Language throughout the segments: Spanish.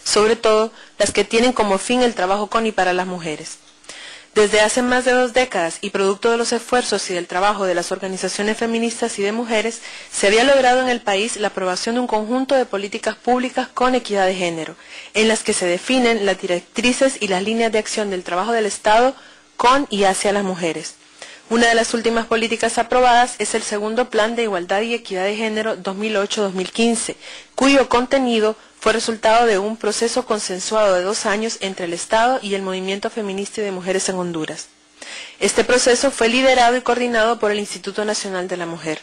sobre todo las que tienen como fin el trabajo con y para las mujeres. Desde hace más de 2 décadas y producto de los esfuerzos y del trabajo de las organizaciones feministas y de mujeres, se había logrado en el país la aprobación de un conjunto de políticas públicas con equidad de género, en las que se definen las directrices y las líneas de acción del trabajo del Estado con y hacia las mujeres. Una de las últimas políticas aprobadas es el segundo Plan de Igualdad y Equidad de Género 2008-2015, cuyo contenido fue resultado de un proceso consensuado de 2 años entre el Estado y el movimiento feminista y de mujeres en Honduras. Este proceso fue liderado y coordinado por el Instituto Nacional de la Mujer.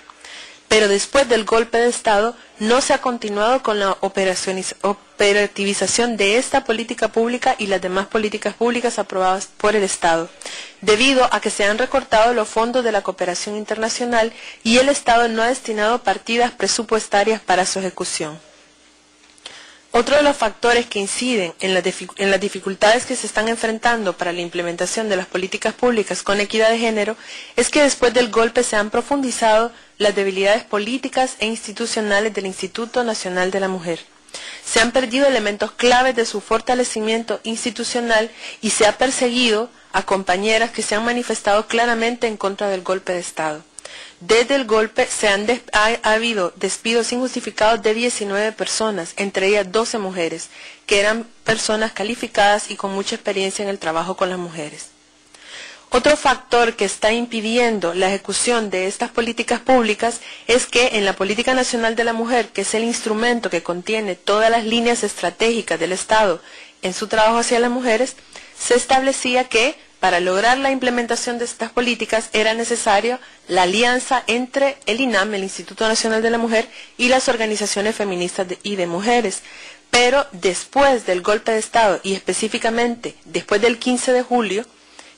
Pero después del golpe de Estado no se ha continuado con la operativización de esta política pública y las demás políticas públicas aprobadas por el Estado, debido a que se han recortado los fondos de la cooperación internacional y el Estado no ha destinado partidas presupuestarias para su ejecución. Otro de los factores que inciden en las dificultades que se están enfrentando para la implementación de las políticas públicas con equidad de género es que después del golpe se han profundizado las debilidades políticas e institucionales del Instituto Nacional de la Mujer. Se han perdido elementos claves de su fortalecimiento institucional y se ha perseguido a compañeras que se han manifestado claramente en contra del golpe de Estado. Desde el golpe ha habido despidos injustificados de 19 personas, entre ellas 12 mujeres, que eran personas calificadas y con mucha experiencia en el trabajo con las mujeres. Otro factor que está impidiendo la ejecución de estas políticas públicas es que en la Política Nacional de la Mujer, que es el instrumento que contiene todas las líneas estratégicas del Estado en su trabajo hacia las mujeres, se establecía que para lograr la implementación de estas políticas era necesaria la alianza entre el INAM, el Instituto Nacional de la Mujer, y las organizaciones feministas y de mujeres. Pero después del golpe de Estado, y específicamente después del 15 de julio,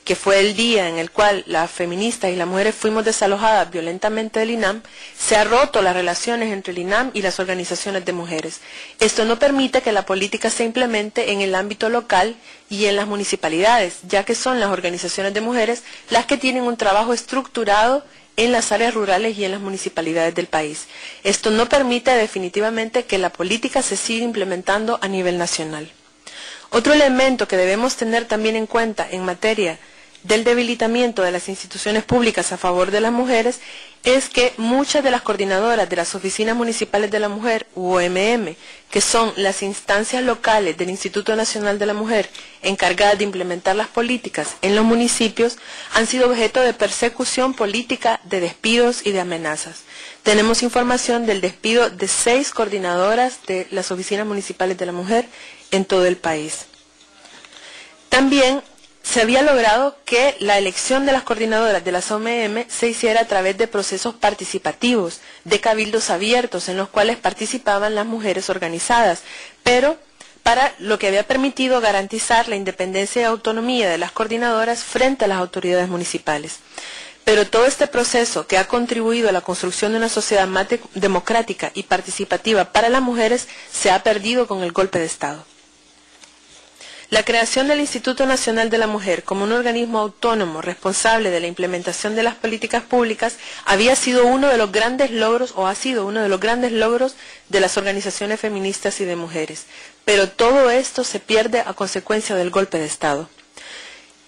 que fue el día en el cual las feministas y las mujeres fuimos desalojadas violentamente del INAM, se ha roto las relaciones entre el INAM y las organizaciones de mujeres. Esto no permite que la política se implemente en el ámbito local y en las municipalidades, ya que son las organizaciones de mujeres las que tienen un trabajo estructurado en las áreas rurales y en las municipalidades del país. Esto no permite definitivamente que la política se siga implementando a nivel nacional. Otro elemento que debemos tener también en cuenta en materia del debilitamiento de las instituciones públicas a favor de las mujeres es que muchas de las coordinadoras de las oficinas municipales de la mujer, UOMM, que son las instancias locales del Instituto Nacional de la Mujer encargadas de implementar las políticas en los municipios, han sido objeto de persecución política, de despidos y de amenazas. Tenemos información del despido de 6 coordinadoras de las oficinas municipales de la mujer en todo el país. También se había logrado que la elección de las coordinadoras de las OMM se hiciera a través de procesos participativos, de cabildos abiertos en los cuales participaban las mujeres organizadas, pero para lo que había permitido garantizar la independencia y autonomía de las coordinadoras frente a las autoridades municipales. Pero todo este proceso que ha contribuido a la construcción de una sociedad más democrática y participativa para las mujeres se ha perdido con el golpe de Estado. La creación del Instituto Nacional de la Mujer como un organismo autónomo responsable de la implementación de las políticas públicas había sido uno de los grandes logros, o ha sido uno de los grandes logros de las organizaciones feministas y de mujeres. Pero todo esto se pierde a consecuencia del golpe de Estado.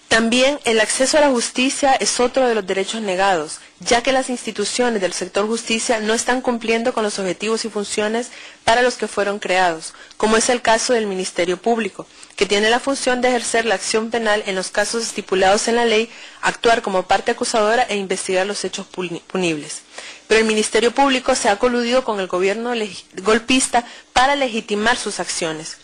También el acceso a la justicia es otro de los derechos negados, ya que las instituciones del sector justicia no están cumpliendo con los objetivos y funciones para los que fueron creados, como es el caso del Ministerio Público, que tiene la función de ejercer la acción penal en los casos estipulados en la ley, actuar como parte acusadora e investigar los hechos punibles. Pero el Ministerio Público se ha coludido con el gobierno golpista para legitimar sus acciones.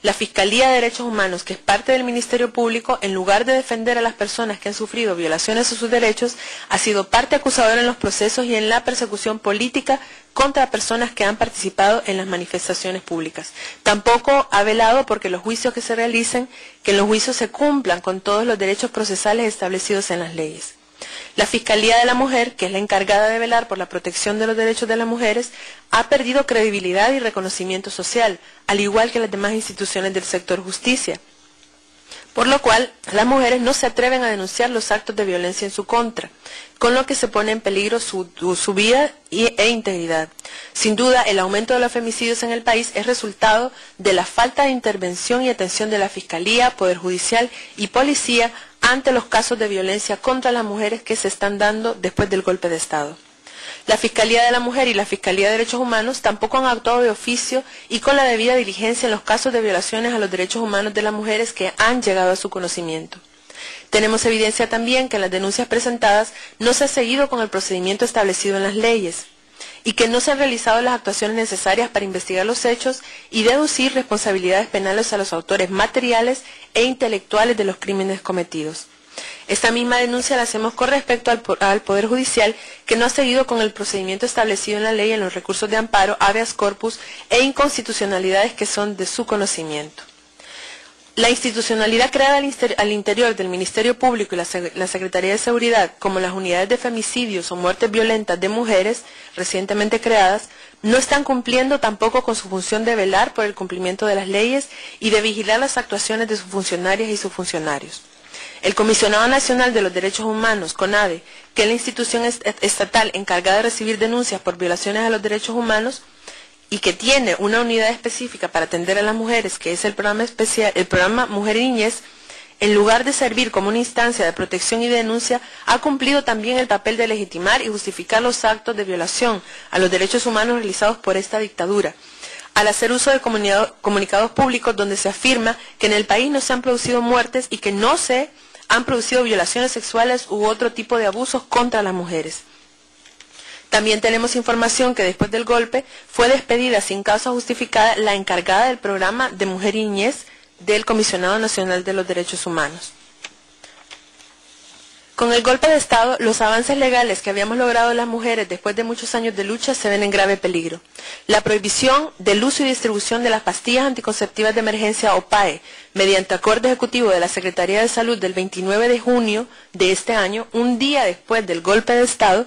La Fiscalía de Derechos Humanos, que es parte del Ministerio Público, en lugar de defender a las personas que han sufrido violaciones a sus derechos, ha sido parte acusadora en los procesos y en la persecución política contra personas que han participado en las manifestaciones públicas. Tampoco ha velado porque los juicios que se realicen, que en los juicios se cumplan con todos los derechos procesales establecidos en las leyes. La Fiscalía de la Mujer, que es la encargada de velar por la protección de los derechos de las mujeres, ha perdido credibilidad y reconocimiento social, al igual que las demás instituciones del sector justicia. por lo cual las mujeres no se atreven a denunciar los actos de violencia en su contra, con lo que se pone en peligro su vida e integridad. Sin duda, el aumento de los femicidios en el país es resultado de la falta de intervención y atención de la Fiscalía, Poder Judicial y Policía ante los casos de violencia contra las mujeres que se están dando después del golpe de Estado. La Fiscalía de la Mujer y la Fiscalía de Derechos Humanos tampoco han actuado de oficio y con la debida diligencia en los casos de violaciones a los derechos humanos de las mujeres que han llegado a su conocimiento. Tenemos evidencia también que en las denuncias presentadas no se ha seguido con el procedimiento establecido en las leyes y que no se han realizado las actuaciones necesarias para investigar los hechos y deducir responsabilidades penales a los autores materiales e intelectuales de los crímenes cometidos. Esta misma denuncia la hacemos con respecto al Poder Judicial, que no ha seguido con el procedimiento establecido en la ley en los recursos de amparo, habeas corpus e inconstitucionalidades que son de su conocimiento. La institucionalidad creada al interior del Ministerio Público y la Secretaría de Seguridad, como las unidades de femicidios o muertes violentas de mujeres recientemente creadas, no están cumpliendo tampoco con su función de velar por el cumplimiento de las leyes y de vigilar las actuaciones de sus funcionarias y sus funcionarios. El Comisionado Nacional de los Derechos Humanos, CONADE, que es la institución estatal encargada de recibir denuncias por violaciones a los derechos humanos y que tiene una unidad específica para atender a las mujeres, que es el programa Mujer y Niñez, en lugar de servir como una instancia de protección y denuncia, ha cumplido también el papel de legitimar y justificar los actos de violación a los derechos humanos realizados por esta dictadura, al hacer uso de comunicados públicos donde se afirma que en el país no se han producido muertes y que no se han producido violaciones sexuales u otro tipo de abusos contra las mujeres. También tenemos información que después del golpe fue despedida sin causa justificada la encargada del programa de Mujer y Niñez del Comisionado Nacional de los Derechos Humanos. Con el golpe de Estado, los avances legales que habíamos logrado las mujeres después de muchos años de lucha se ven en grave peligro. La prohibición del uso y distribución de las pastillas anticonceptivas de emergencia o PAE, mediante acuerdo ejecutivo de la Secretaría de Salud del 29 de junio de este año, un día después del golpe de Estado,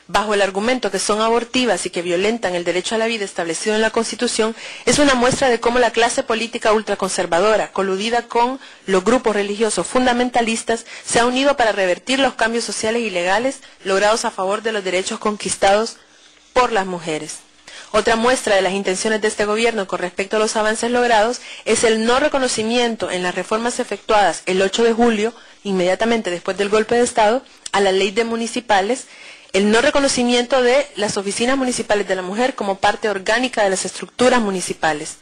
bajo el argumento que son abortivas y que violentan el derecho a la vida establecido en la Constitución, es una muestra de cómo la clase política ultraconservadora, coludida con los grupos religiosos fundamentalistas, se ha unido para revertir los cambios sociales y legales logrados a favor de los derechos conquistados por las mujeres. Otra muestra de las intenciones de este gobierno con respecto a los avances logrados es el no reconocimiento en las reformas efectuadas el 8 de julio, inmediatamente después del golpe de Estado, a la ley de municipales, el no reconocimiento de las oficinas municipales de la mujer como parte orgánica de las estructuras municipales.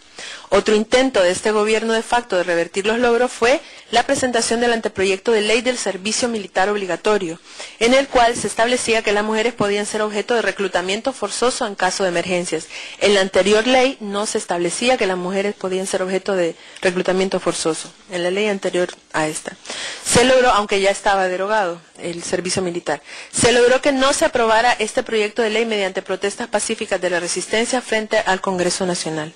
Otro intento de este gobierno de facto de revertir los logros fue la presentación del anteproyecto de ley del servicio militar obligatorio, en el cual se establecía que las mujeres podían ser objeto de reclutamiento forzoso en caso de emergencias. En la anterior ley no se establecía que las mujeres podían ser objeto de reclutamiento forzoso, en la ley anterior a esta. Se logró, aunque ya estaba derogado el servicio militar, se logró que no se aprobara este proyecto de ley mediante protestas pacíficas de la resistencia frente al Congreso Nacional.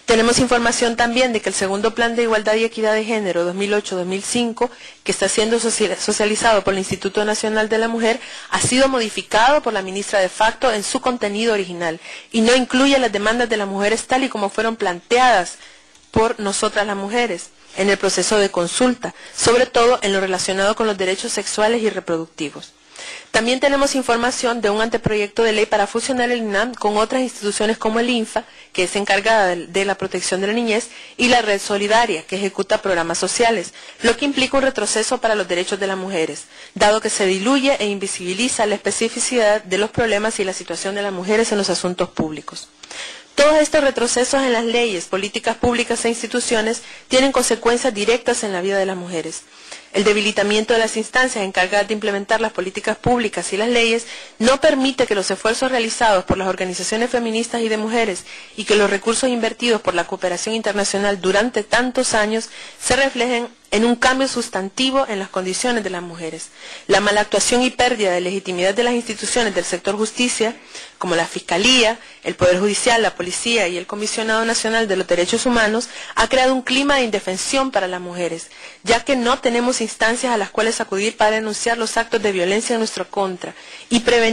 Tenemos información también de que el segundo Plan de Igualdad y Equidad de Género 2008-2005, que está siendo socializado por el Instituto Nacional de la Mujer, ha sido modificado por la ministra de facto en su contenido original y no incluye las demandas de las mujeres tal y como fueron planteadas por nosotras las mujeres en el proceso de consulta, sobre todo en lo relacionado con los derechos sexuales y reproductivos. También tenemos información de un anteproyecto de ley para fusionar el INAM con otras instituciones como el INFA, que es encargada de la protección de la niñez, y la Red Solidaria, que ejecuta programas sociales, lo que implica un retroceso para los derechos de las mujeres, dado que se diluye e invisibiliza la especificidad de los problemas y la situación de las mujeres en los asuntos públicos. Todos estos retrocesos en las leyes, políticas públicas e instituciones tienen consecuencias directas en la vida de las mujeres. El debilitamiento de las instancias encargadas de implementar las políticas públicas y las leyes no permite que los esfuerzos realizados por las organizaciones feministas y de mujeres y que los recursos invertidos por la cooperación internacional durante tantos años se reflejen en un cambio sustantivo en las condiciones de las mujeres. La mala actuación y pérdida de legitimidad de las instituciones del sector justicia, como la Fiscalía, el Poder Judicial, la Policía y el Comisionado Nacional de los Derechos Humanos, ha creado un clima de indefensión para las mujeres, ya que no tenemos instancias a las cuales acudir para denunciar los actos de violencia en nuestra contra y prevenir